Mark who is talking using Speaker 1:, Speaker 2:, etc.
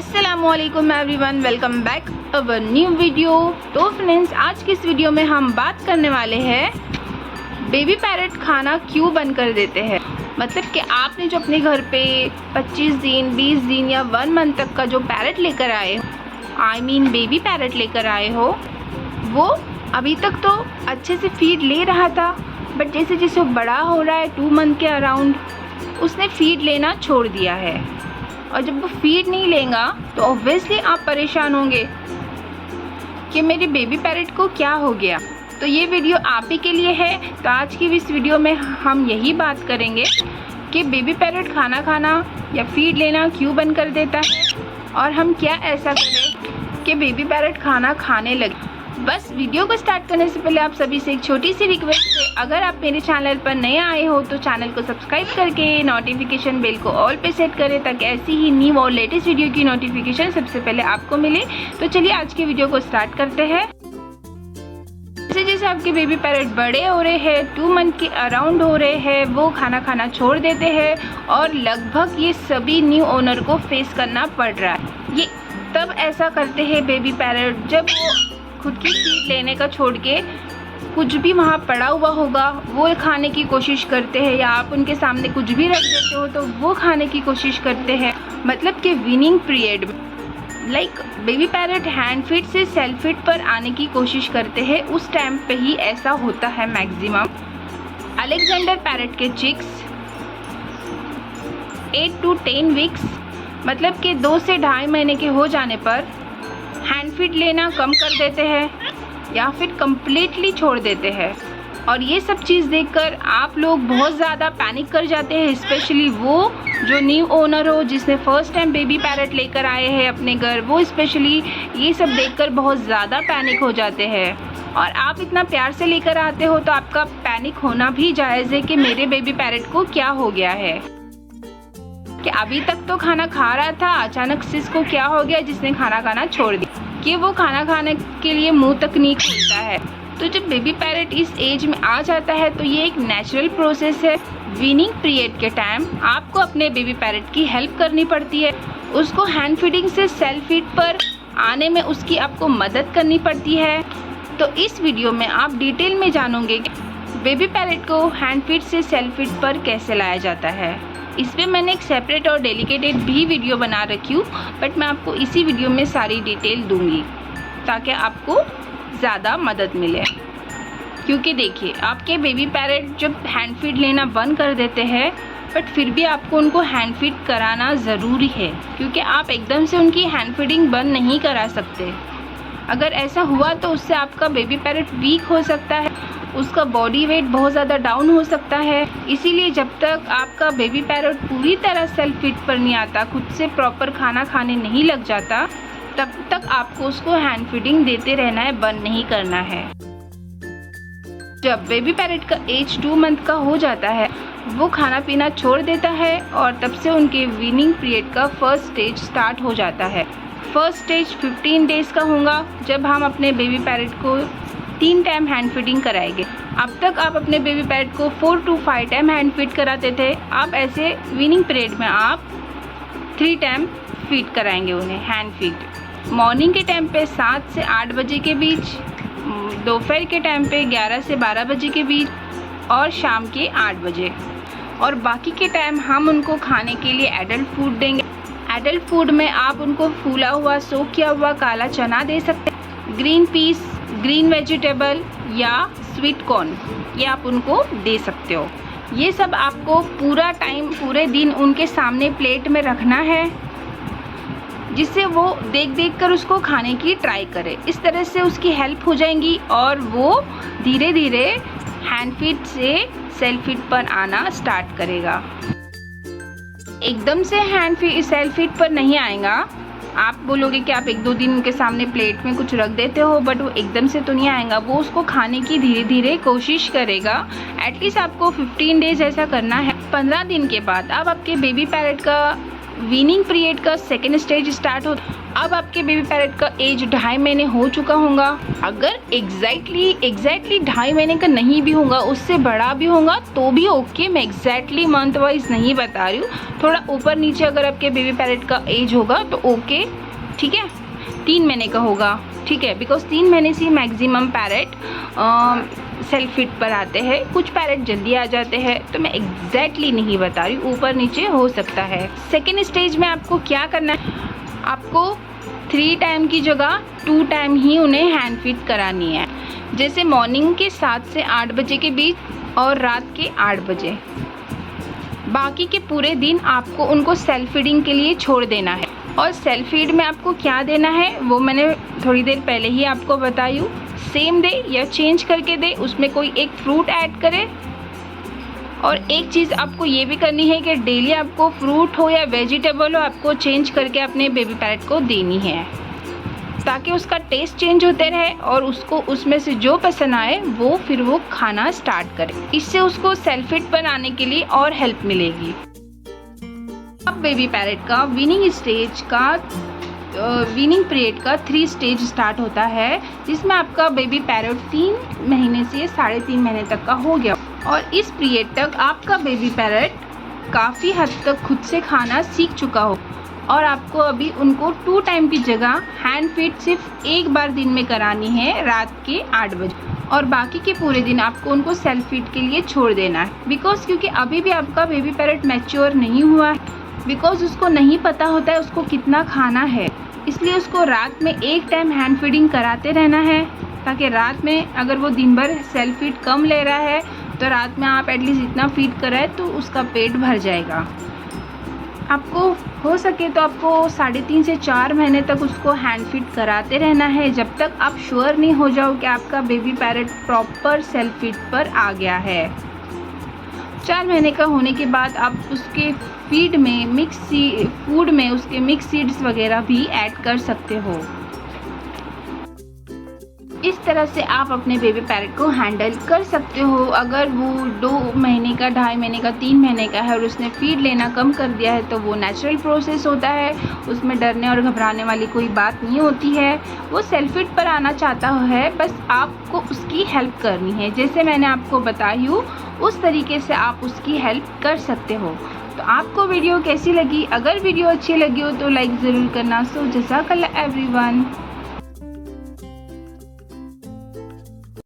Speaker 1: अस्सलामुअलैकुम everyone, welcome back our new video. तो friends, आज की इस वीडियो में हम बात करने वाले हैं बेबी पैरट खाना क्यों बंद कर देते हैं। मतलब कि आपने जो अपने घर पे 25 दिन 20 दिन या 1 मंथ तक का जो पैरट लेकर आए हो, बेबी पैरट लेकर आए हो, वो अभी तक तो अच्छे से फीड ले रहा था, बट जैसे जैसे वो बड़ा हो रहा है 2 मंथ के अराउंड, उसने फीड लेना छोड़ दिया है। और जब वो फीड नहीं लेगा तो ऑब्वियसली आप परेशान होंगे कि मेरे बेबी पैरट को क्या हो गया। तो ये वीडियो आप ही के लिए है। तो आज की इस वीडियो में हम यही बात करेंगे कि बेबी पैरट खाना खाना या फीड लेना क्यों बंद कर देता है और हम क्या ऐसा करें कि बेबी पैरट खाना खाने लगे। बस वीडियो को स्टार्ट करने से पहले आप सभी से एक छोटी सी रिक्वेस्ट है, अगर आप मेरे चैनल पर नए आए हो तो चैनल को सब्सक्राइब करके नोटिफिकेशन बेल को ऑल पे सेट करें ताकि ऐसी ही न्यू और लेटेस्ट वीडियो की नोटिफिकेशन सबसे पहले आपको मिले। तो चलिए आज के वीडियो को स्टार्ट करते हैं। जैसे जैसे आपके बेबी पैरट बड़े हो रहे हैं, 2 मंथ के अराउंड हो रहे हैं, वो खाना खाना छोड़ देते हैं और लगभग ये सभी न्यू ओनर को फेस करना पड़ रहा है। ये तब ऐसा करते हैं बेबी पैरट जब वो खुद की फीड लेने का छोड़ के कुछ भी वहाँ पड़ा हुआ होगा वो खाने की कोशिश करते हैं, या आप उनके सामने कुछ भी रख देते हो तो वो खाने की कोशिश करते हैं। मतलब कि विनिंग पीरियड में बेबी पैरट हैंड फीड से सेल्फ फीड पर आने की कोशिश करते हैं, उस टाइम पे ही ऐसा होता है मैक्सिमम। अलेक्जेंडर पैरट के चिक्स 8 to 10 वीक्स मतलब कि 2 से 2.5 महीने के हो जाने पर हैंड फीड लेना कम कर देते हैं या फिर कम्प्लीटली छोड़ देते हैं। और ये सब चीज़ देखकर आप लोग बहुत ज़्यादा पैनिक कर जाते हैं, स्पेशली वो जो न्यू ओनर हो जिसने फर्स्ट टाइम बेबी पैरट लेकर आए हैं अपने घर, वो स्पेशली ये सब देखकर बहुत ज़्यादा पैनिक हो जाते हैं। और आप इतना प्यार से लेकर आते हो तो आपका पैनिक होना भी जायज़ है कि मेरे बेबी पैरट को क्या हो गया है, कि अभी तक तो खाना खा रहा था, अचानक से इसको क्या हो गया जिसने खाना खाना छोड़ दिया, कि वो खाना खाने के लिए मुंह तक नहीं खोलता है। तो जब बेबी पैरट इस एज में आ जाता है तो ये एक नेचुरल प्रोसेस है। वीनिंग पीरियड के टाइम आपको अपने बेबी पैरट की हेल्प करनी पड़ती है, उसको हैंड फीडिंग से सेल्फ फीड पर आने में उसकी आपको मदद करनी पड़ती है। तो इस वीडियो में आप डिटेल में जानोगे कि बेबी पैरट को हैंड फीड से सेल्फ फीड पर कैसे लाया जाता है। इस पर मैंने एक सेपरेट और डेडिकेटेड भी वीडियो बना रखी हूँ, बट मैं आपको इसी वीडियो में सारी डिटेल दूंगी ताकि आपको ज़्यादा मदद मिले। क्योंकि देखिए, आपके बेबी पैरट जब हैंड फीड लेना बंद कर देते हैं, बट फिर भी आपको उनको हैंड फीड कराना ज़रूरी है, क्योंकि आप एकदम से उनकी हैंड फीडिंग बंद नहीं करा सकते। अगर ऐसा हुआ तो उससे आपका बेबी पैरट वीक हो सकता है, उसका बॉडी वेट बहुत ज़्यादा डाउन हो सकता है। इसीलिए जब तक आपका बेबी पैरट पूरी तरह सेल्फ फीड पर नहीं आता, खुद से प्रॉपर खाना खाने नहीं लग जाता, तब तक आपको उसको हैंड फीडिंग देते रहना है, बंद नहीं करना है। जब बेबी पैरट का एज 2 मंथ का हो जाता है, वो खाना पीना छोड़ देता है और तब से उनके वीनिंग पीरियड का फर्स्ट स्टेज स्टार्ट हो जाता है। फर्स्ट स्टेज 15 डेज़ का होगा जब हम अपने बेबी पैरट को 3 टाइम हैंड फीडिंग कराएंगे। अब तक आप अपने बेबी पैरट को 4 to 5 टाइम हैंड फीड कराते थे, आप ऐसे वीनिंग पीरियड में आप 3 टाइम फीड कराएंगे उन्हें हैंड फीड। मॉर्निंग के टाइम पे 7 से 8 बजे के बीच, दोपहर के टाइम पे 11 से 12 बजे के बीच और शाम के 8 बजे। और बाकी के टाइम हम उनको खाने के लिए एडल्ट फूड देंगे। एडल्ट फूड में आप उनको फूला हुआ सोक किया हुआ काला चना दे सकते हैं, ग्रीन पीस, ग्रीन वेजिटेबल या स्वीट कॉर्न, ये आप उनको दे सकते हो। ये सब आपको पूरा टाइम पूरे दिन उनके सामने प्लेट में रखना है, जिससे वो देख देख कर उसको खाने की ट्राई करे। इस तरह से उसकी हेल्प हो जाएंगी और वो धीरे धीरे हैंड फीड से सेल्फ फीड पर आना स्टार्ट करेगा। एकदम से हैंड फीड सेल्फ फीड पर नहीं आएगा। आप बोलोगे कि आप 1-2 दिन उनके सामने प्लेट में कुछ रख देते हो, बट वो एकदम से तो नहीं आएगा, वो उसको खाने की धीरे धीरे कोशिश करेगा। एटलीस्ट आपको 15 डेज ऐसा करना है। 15 दिन के बाद अब आपके बेबी पैरट का वीनिंग पीरियड का सेकेंड स्टेज स्टार्ट होता। अब आपके बेबी पैरट का एज 2.5 महीने हो चुका होगा। अगर एग्जैक्टली 2.5 महीने का नहीं भी होगा, उससे बड़ा भी होगा तो भी ओके। मैं एग्जैक्टली मंथ वाइज नहीं बता रही हूँ, थोड़ा ऊपर नीचे अगर आपके बेबी पैरट का एज होगा तो ओके, ठीक है। 3 महीने का होगा, ठीक है, बिकॉज 3 महीने से मैक्सिमम पैरट सेल्फ फीड पर आते हैं। कुछ पैरट जल्दी आ जाते हैं, तो मैं एग्जैक्टली नहीं बता रही, ऊपर नीचे हो सकता है। सेकेंड स्टेज में आपको क्या करना है, आपको 3 टाइम की जगह 2 टाइम ही उन्हें हैंड फीड करानी है। जैसे मॉर्निंग के 7 से 8 बजे के बीच और रात के 8 बजे। बाकी के पूरे दिन आपको उनको सेल्फ फीडिंग के लिए छोड़ देना है। और सेल्फ फीड में आपको क्या देना है वो मैंने थोड़ी देर पहले ही आपको बताई हूँ। सेम दे या चेंज करके दे, उसमें कोई एक फ्रूट ऐड करे। और एक चीज़ आपको ये भी करनी है कि डेली आपको फ्रूट हो या वेजिटेबल हो, आपको चेंज करके अपने बेबी पैरट को देनी है, ताकि उसका टेस्ट चेंज होते रहे और उसको उसमें से जो पसंद आए वो फिर वो खाना स्टार्ट करे। इससे उसको सेल्फ फीड बनाने के लिए और हेल्प मिलेगी। अब बेबी पैरट का वीनिंग पीरियड का 3 स्टेज स्टार्ट होता है, जिसमें आपका बेबी पैरट 3 महीने से 3.5 महीने तक का हो गया। और इस पीरियड तक आपका बेबी पैरट काफ़ी हद तक खुद से खाना सीख चुका हो। और आपको अभी उनको 2 टाइम की जगह हैंड फीड सिर्फ एक बार दिन में करानी है, रात के 8 बजे। और बाकी के पूरे दिन आपको उनको सेल्फ फीड के लिए छोड़ देना है। बिकॉज क्योंकि अभी भी आपका बेबी पैरट मैच्योर नहीं हुआ है, बिकॉज उसको नहीं पता होता है उसको कितना खाना है, इसलिए उसको रात में 1 टाइम हैंड फीडिंग कराते रहना है, ताकि रात में अगर वो दिन भर सेल्फ फीड कम ले रहा है तो रात में आप एटलीस्ट इतना फीड कराए तो उसका पेट भर जाएगा। आपको हो सके तो आपको 3.5 से 4 महीने तक उसको हैंड फीड कराते रहना है, जब तक आप श्योर नहीं हो जाओ कि आपका baby parrot proper self feed पर आ गया है। 4 महीने का होने के बाद आप उसके फीड में फूड में उसके मिक्स सीड्स वगैरह भी ऐड कर सकते हो। इस तरह से आप अपने बेबी पैरट को हैंडल कर सकते हो। अगर वो 2 महीने का, 2.5 महीने का, 3 महीने का है और उसने फीड लेना कम कर दिया है तो वो नेचुरल प्रोसेस होता है, उसमें डरने और घबराने वाली कोई बात नहीं होती है। वो सेल्फ फीड पर आना चाहता है, बस आपको उसकी हेल्प करनी है। जैसे मैंने आपको बताई हूँ उस तरीके से आप उसकी हेल्प कर सकते हो। तो आपको वीडियो कैसी लगी? अगर वीडियो अच्छी लगी हो तो लाइक ज़रूर करना। सो जज़ाकल्लाह एवरीवन।